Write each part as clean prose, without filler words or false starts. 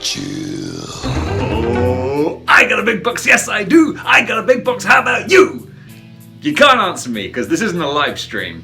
chill. Oh, I got a big box. Yes, I do. I got a big box. How about you? You can't answer me because this isn't a live stream.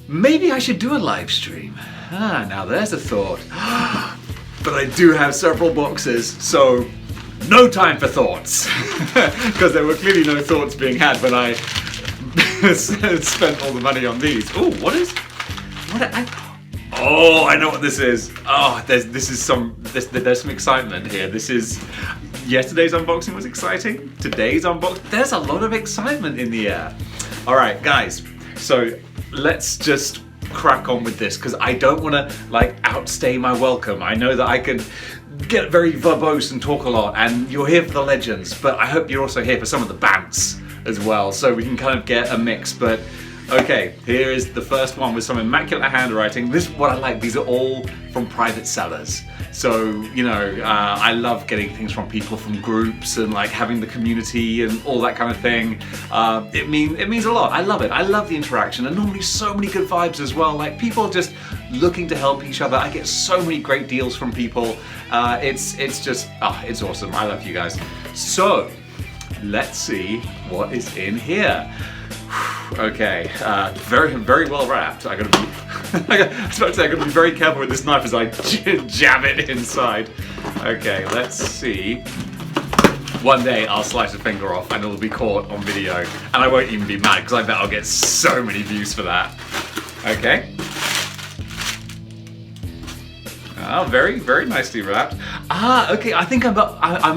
Maybe I should do a live stream. Now there's a thought. But I do have several boxes, so no time for thoughts. Because there were clearly no thoughts being had when I spent all the money on these. Oh, Oh, I know what this is. Oh, there's some excitement here. This is yesterday's unboxing was exciting. Today's unboxing, there's a lot of excitement in the air. All right, guys. So let's just crack on with this because I don't want to like outstay my welcome. I know that I can get very verbose and talk a lot, and you're here for the legends, but I hope you're also here for some of the bants as well, so we can kind of get a mix. But okay, here is the first one with some immaculate handwriting. This is what I like. These are all from private sellers. So, you know, I love getting things from people from groups and like having the community and all that kind of thing. It means a lot. I love it. I love the interaction, and normally so many good vibes as well. Like people just looking to help each other. I get so many great deals from people. It's just, it's awesome. I love you guys. So let's see what is in here. Okay, very, very well wrapped. I was about to say, I gotta be very careful with this knife as I jab it inside. Okay, let's see. One day I'll slice a finger off and it'll be caught on video, and I won't even be mad because I bet I'll get so many views for that. Okay. Oh, very, very nicely wrapped. Okay, I think I'm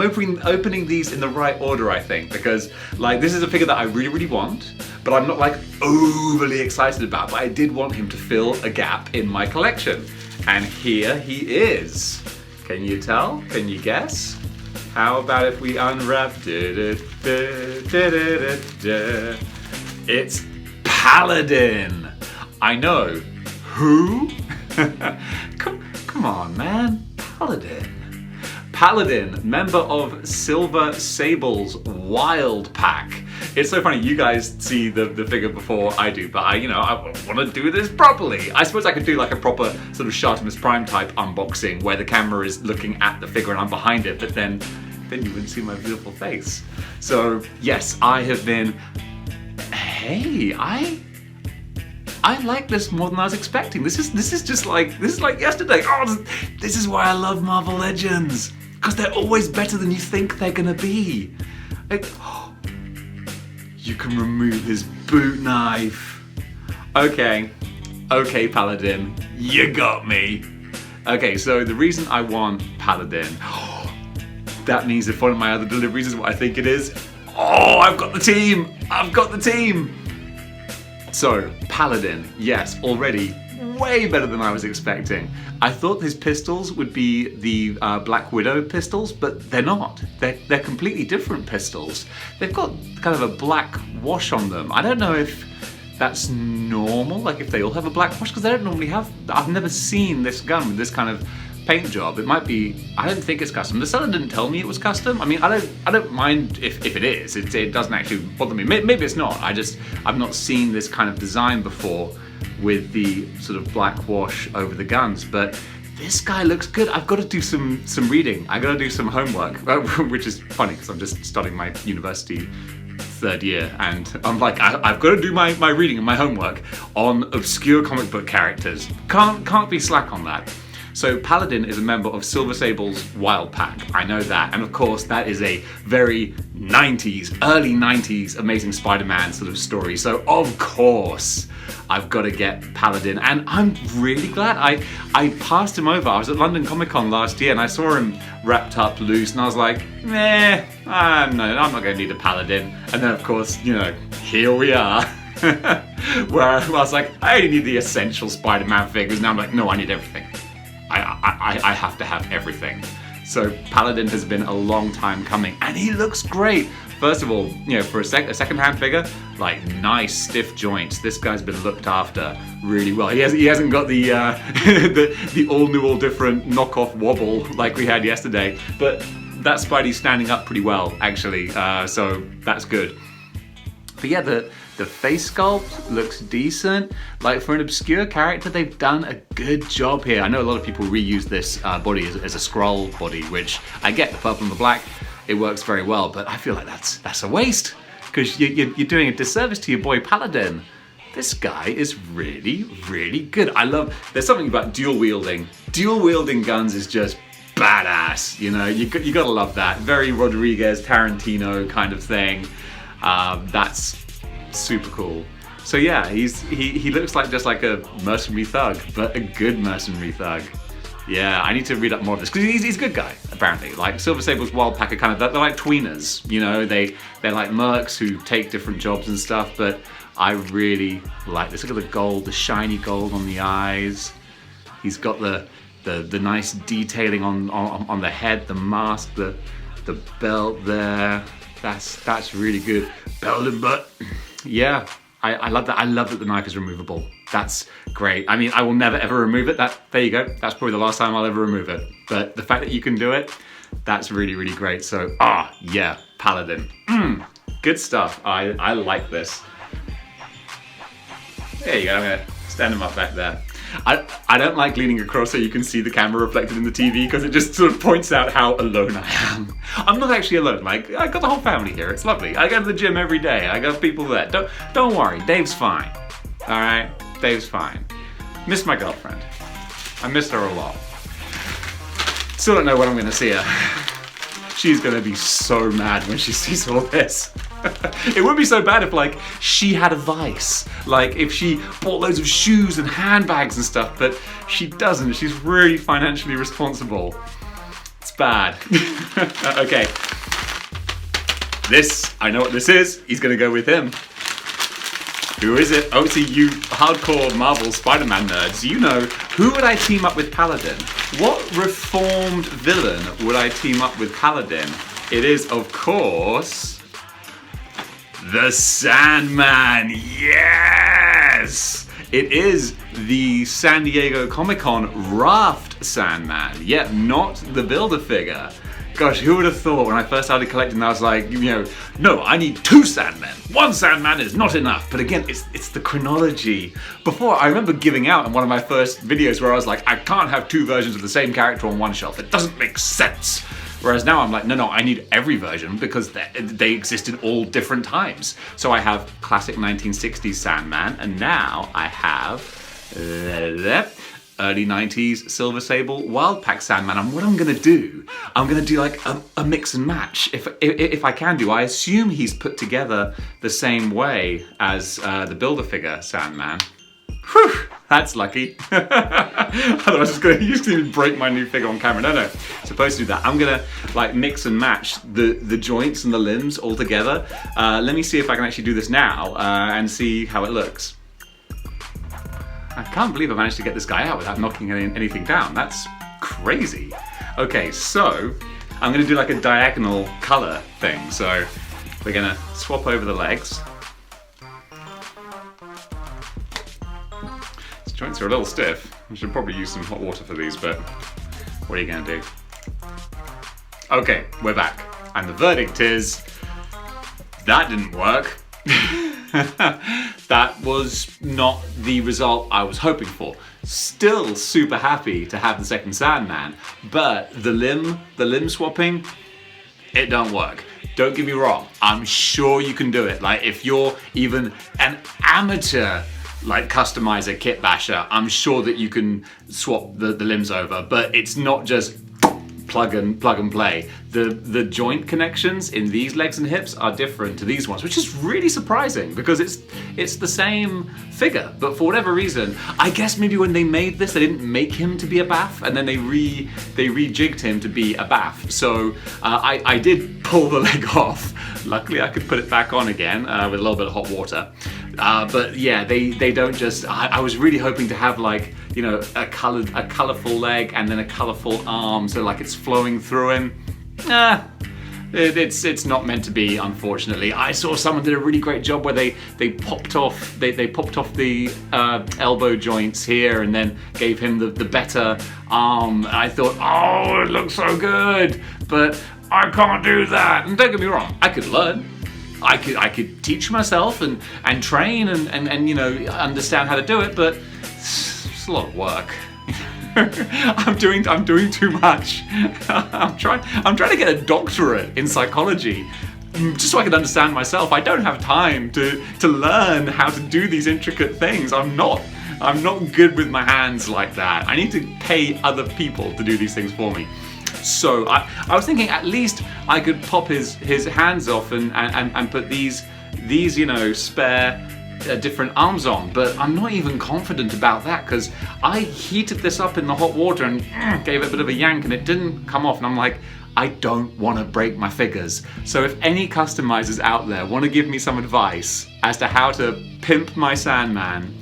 opening these in the right order, I think, because like this is a figure that I really, really want, but I'm not like overly excited about, but I did want him to fill a gap in my collection. And here he is. Can you tell? Can you guess? How about if we unwrap? It's Paladin. I know. Who? Come on, man. Paladin, member of Silver Sable's Wild Pack. It's so funny, you guys see the figure before I do, but I want to do this properly. I suppose I could do like a proper sort of Shartimus Prime type unboxing where the camera is looking at the figure and I'm behind it, but then you wouldn't see my beautiful face. So yes, I have been, hey, I like this more than I was expecting. This is like yesterday. Oh, this is why I love Marvel Legends, because they're always better than you think they're gonna be. Like, you can remove his boot knife. Okay, Paladin, you got me. Okay, so the reason I want Paladin, that means if one of my other deliveries is what I think it is, I've got the team. So, Paladin, yes, already way better than I was expecting. I thought his pistols would be the Black Widow pistols, but they're not. They're completely different pistols. They've got kind of a black wash on them. I don't know if that's normal, like if they all have a black wash, because they don't normally have, I've never seen this gun with this kind of paint job. It might be, I don't think it's custom. The seller didn't tell me it was custom. I mean, I don't mind if it is. It doesn't actually bother me. Maybe it's not. I've not seen this kind of design before with the sort of black wash over the guns, but this guy looks good. I've got to do some reading. I got to do some homework, which is funny because I'm just starting my university third year, and I'm like, I've got to do my reading and my homework on obscure comic book characters. Can't be slack on that. So Paladin is a member of Silver Sable's Wild Pack. I know that. And of course, that is a very 90s, early 90s Amazing Spider-Man sort of story. So of course, I've got to get Paladin. And I'm really glad. I passed him over. I was at London Comic Con last year and I saw him wrapped up loose and I was like, no, I'm not going to need a Paladin. And then of course, here we are. Where I was like, I only need the essential Spider-Man figures. Now I'm like, no, I need everything. I have to have everything. So Paladin has been a long time coming, and he looks great. First of all, for a second-hand figure, like nice stiff joints. This guy's been looked after really well. He hasn't got the the all new, all different knockoff wobble like we had yesterday, but that Spidey's standing up pretty well actually. So that's good. But yeah, The face sculpt looks decent. Like for an obscure character, they've done a good job here. I know a lot of people reuse this body as a Skrull body, which I get the purple and the black. It works very well, but I feel like that's a waste because you're doing a disservice to your boy Paladin. This guy is really, really good. There's something about dual wielding. Dual wielding guns is just badass, you know, you gotta love that. Very Rodriguez, Tarantino kind of thing. That's super cool. So yeah, he looks like just like a mercenary thug, but a good mercenary thug. Yeah, I need to read up more of this, because he's a good guy, apparently. Like, Silver Sable's Wild Pack are kind of, they're like tweeners, you know? They're like mercs who take different jobs and stuff, but I really like this. Look at the gold, the shiny gold on the eyes. He's got the nice detailing on the head, the mask, the belt there. That's really good. Belt and butt. Yeah, I love that. I love that the knife is removable. That's great. I mean, I will never ever remove it. There you go. That's probably the last time I'll ever remove it. But the fact that you can do it, that's really, really great. So, yeah, Paladin. Good stuff. I like this. There you go. I'm gonna stand him up back there. I don't like leaning across so you can see the camera reflected in the TV because it just sort of points out how alone I am. I'm not actually alone. Like, I got the whole family here. It's lovely. I go to the gym every day. I got people there. Don't worry. Dave's fine. All right? Dave's fine. Miss my girlfriend. I miss her a lot. Still don't know when I'm going to see her. She's going to be so mad when she sees all this. It would be so bad if, like, she had a vice. Like, if she bought loads of shoes and handbags and stuff, but she doesn't. She's really financially responsible. It's bad. Okay. This, I know what this is. He's gonna go with him. Who is it? Oh, see, you hardcore Marvel Spider-Man nerds. You know, who would I team up with Paladin? What reformed villain would I team up with Paladin? It is, of course, the Sandman. Yes! It is the San Diego Comic-Con Raft Sandman. Yeah, not the Build-A-Figure. Gosh, who would have thought when I first started collecting, I was like, you know, no, I need 2 Sandmen. 1 Sandman is not enough. But again, it's the chronology. Before, I remember giving out in one of my first videos where I was like, I can't have 2 versions of the same character on one shelf. It doesn't make sense. Whereas now I'm like, no, I need every version because they exist in all different times. So I have classic 1960s Sandman, and now I have early 90s Silver Sable Wild Pack Sandman. And what I'm gonna do, I'm gonna do like a mix and match. If I can do, I assume he's put together the same way as the Build-A-Figure Sandman. Whew, that's lucky. Otherwise you're just gonna break my new figure on camera. No, supposed to do that. I'm gonna like mix and match the joints and the limbs all together. Let me see if I can actually do this now and see how it looks. I can't believe I managed to get this guy out without knocking anything down. That's crazy. Okay, so I'm gonna do like a diagonal color thing. So we're gonna swap over the legs. These joints are a little stiff. I should probably use some hot water for these, but what are you gonna do? Okay, we're back. And the verdict is, that didn't work. That was not the result I was hoping for. Still super happy to have the second Sandman, but the limb swapping, it don't work. Don't get me wrong, I'm sure you can do it. Like if you're even an amateur like customizer kit basher, I'm sure that you can swap the limbs over, but it's not just plug and play. The joint connections in these legs and hips are different to these ones, which is really surprising because it's the same figure, but for whatever reason, I guess maybe when they made this, they didn't make him to be a baff, and then they rejigged him to be a baff. So I did pull the leg off. Luckily, I could put it back on again with a little bit of hot water. But yeah, they don't just. I was really hoping to have like, you know, a colorful leg and then a colorful arm, so like it's flowing through him. It's not meant to be, unfortunately. I saw someone did a really great job where they popped off the elbow joints here and then gave him the better arm. I thought, oh, it looks so good, but I can't do that. And don't get me wrong, I could learn. I could teach myself and train and you know, understand how to do it, but it's a lot of work. I'm doing too much. I'm trying to get a doctorate in psychology just so I can understand myself. I don't have time to learn how to do these intricate things. I'm not good with my hands like that. I need to pay other people to do these things for me. So I was thinking at least I could pop his hands off and put these you know, spare different arms on, but I'm not even confident about that because I heated this up in the hot water and gave it a bit of a yank and it didn't come off, and I'm like, I don't want to break my figures. So if any customizers out there want to give me some advice as to how to pimp my Sandman,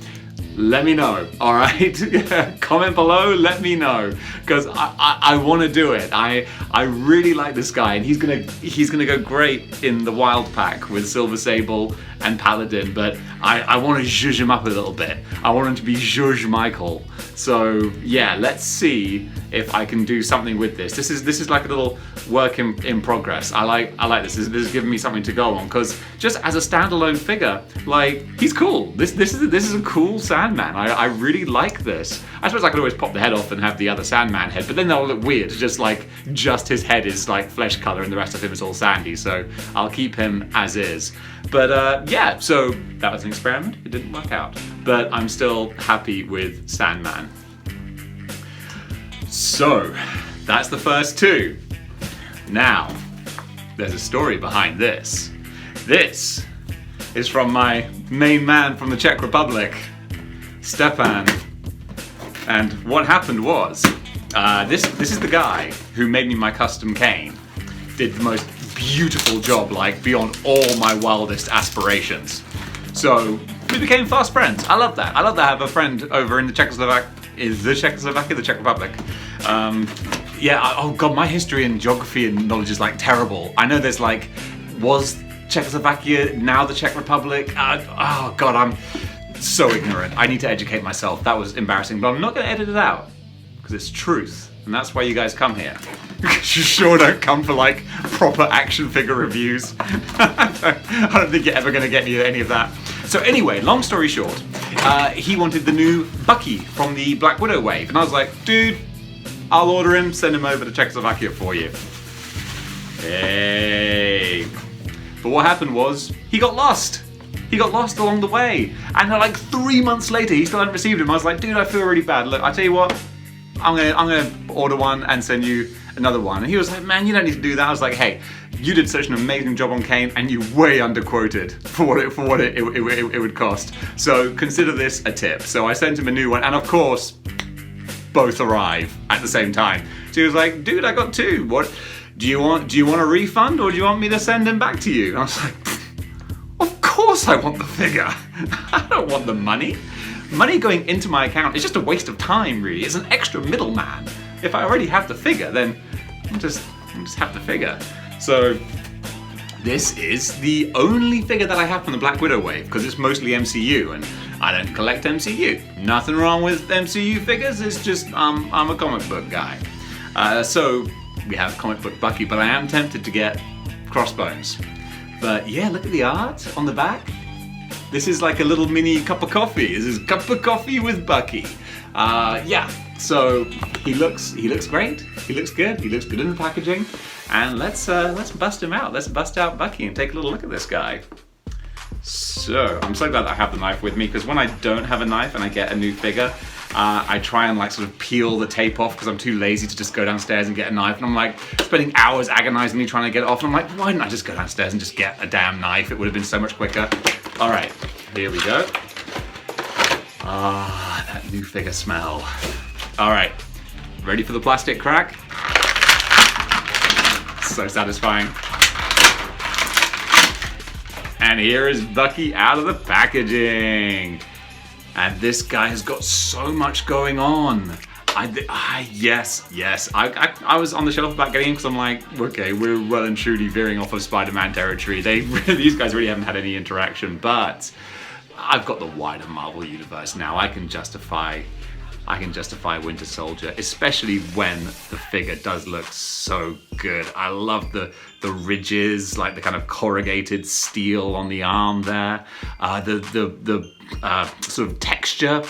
let me know, all right? Comment below, let me know, because I want to do it. I really like this guy, and he's gonna go great in the Wild Pack with Silver Sable and Paladin, but I want to zhuzh him up a little bit. I want him to be Zhuzh Michael. So yeah, let's see if I can do something with this. This is like a little work in progress. I like this. This is giving me something to go on, because just as a standalone figure, like, he's cool. This is a cool Sandman. I really like this. I suppose I could always pop the head off and have the other Sandman head, but then that'll look weird. Just his head is like flesh color and the rest of him is all sandy. So I'll keep him as is. But yeah, so that was an experiment. It didn't work out, but I'm still happy with Sandman. So that's the first two. Now, there's a story behind this. This is from my main man from the Czech Republic, Stepan. And what happened was, this is the guy who made me my custom cane. Did the most beautiful job, like beyond all my wildest aspirations. So we became fast friends. I love that. I have a friend over in the Czech Republic. Yeah, oh god, my history and geography and knowledge is like terrible. I know there's like, was Czechoslovakia now the Czech Republic? Oh god, I'm so ignorant. I need to educate myself. That was embarrassing, but I'm not going to edit it out because it's truth, and that's why you guys come here. You sure don't come for like proper action figure reviews. I don't think you're ever going to get me any of that. So anyway, long story short, he wanted the new Bucky from the Black Widow wave, and I was like, dude, I'll order him, send him over to Czechoslovakia for you. Hey. But what happened was, he got lost. He got lost along the way. And like 3 months later, he still hadn't received him. I was like, dude, I feel really bad. Look, I tell you what, I'm gonna order one and send you another one. And he was like, man, you don't need to do that. I was like, hey, you did such an amazing job on Kane, and you way underquoted for what it would cost. So consider this a tip. So I sent him a new one, and of course, both arrive at the same time. So he was like, dude, I got two. What do you want a refund, or do you want me to send him back to you? And I was like, of course I want the figure. I don't want the money. Money going into my account is just a waste of time, really. It's an extra middleman. If I already have the figure, then I'll just have the figure. So this is the only figure that I have from the Black Widow wave, because it's mostly MCU, and I don't collect MCU. Nothing wrong with MCU figures, it's just I'm a comic book guy. So we have comic book Bucky, but I am tempted to get Crossbones. But yeah, look at the art on the back. This is like a little mini cup of coffee. This is cup of coffee with Bucky. Yeah, so he looks great. He looks good. He looks good in the packaging. And let's bust him out. Let's bust out Bucky and take a little look at this guy. So I'm so glad that I have the knife with me, because when I don't have a knife and I get a new figure, I try and like sort of peel the tape off because I'm too lazy to just go downstairs and get a knife, and I'm like spending hours agonizingly trying to get it off, and I'm like, why didn't I just go downstairs and just get a damn knife? It would have been so much quicker. All right, here we go. Ah, that new figure smell. All right, ready for the plastic crack? So satisfying. And here is Bucky out of the packaging. And this guy has got so much going on. Yes. I was on the shelf about getting him because I'm like, okay, we're well and truly veering off of Spider-Man territory. These guys really haven't had any interaction, but I've got the wider Marvel universe now. I can justify I can justify Winter Soldier, especially when the figure does look so good. I love the ridges, like the kind of corrugated steel on the arm there, the sort of texture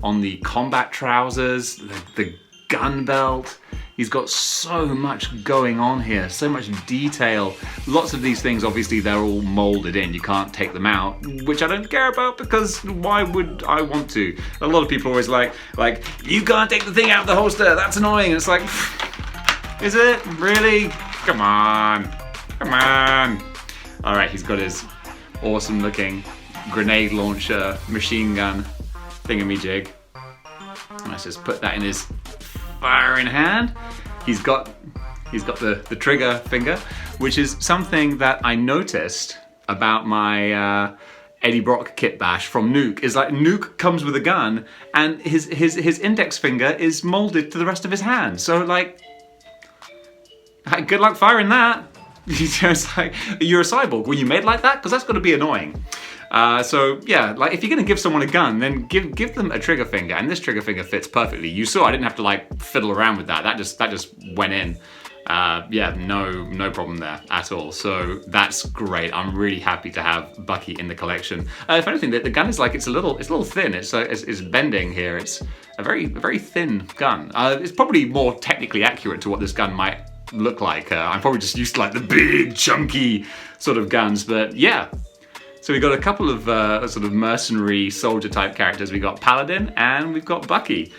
on the combat trousers, the gun belt. He's got so much going on here, so much detail. Lots of these things, obviously, they're all molded in. You can't take them out, which I don't care about because why would I want to? A lot of people are always like, you can't take the thing out of the holster, that's annoying. And it's like, is it? Really? Come on. Come on. All right, he's got his awesome looking grenade launcher, machine gun thingamajig. Let's just put that in his firing hand. He's got the trigger finger, which is something that I noticed about my Eddie Brock kit bash from Nuke. Is like Nuke comes with a gun and his index finger is molded to the rest of his hand. So like, good luck firing that. It's like, you're a cyborg. Were you made like that? Because that's got to be annoying. So yeah, like if you're gonna give someone a gun, then give them a trigger finger, and this trigger finger fits perfectly. You saw I didn't have to like fiddle around with that. That just went in. Yeah, no problem there at all. So that's great. I'm really happy to have Bucky in the collection. If anything, the gun is like it's a little thin. It's bending here. It's a very thin gun. It's probably more technically accurate to what this gun might look like. I'm probably just used to like the big chunky sort of guns, but yeah. So we got a couple of sort of mercenary soldier type characters. We got Paladin and we've got Bucky.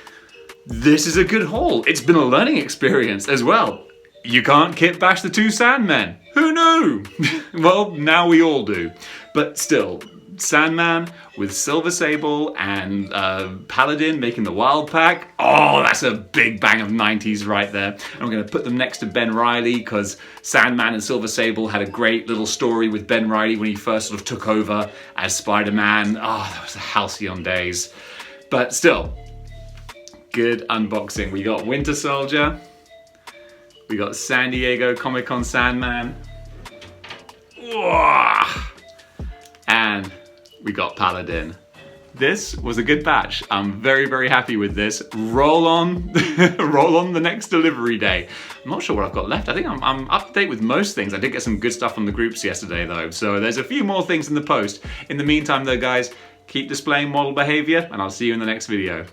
This is a good haul. It's been a learning experience as well. You can't kit bash the two Sandmen. Who knew? Well, now we all do. But still, Sandman with Silver Sable and Paladin making the Wild Pack. Oh, that's a big bang of 90s right there. And I'm going to put them next to Ben Reilly because Sandman and Silver Sable had a great little story with Ben Reilly when he first sort of took over as Spider-Man. Oh, that was the halcyon days. But still, good unboxing. We got Winter Soldier. We got San Diego Comic-Con Sandman. Whoa. And we got Paladin. This was a good batch. I'm very happy with this. Roll on, roll on the next delivery day. I'm not sure what I've got left. I think I'm up to date with most things. I did get some good stuff from the groups yesterday though, so there's a few more things in the post. In the meantime though guys, keep displaying model behavior and I'll see you in the next video.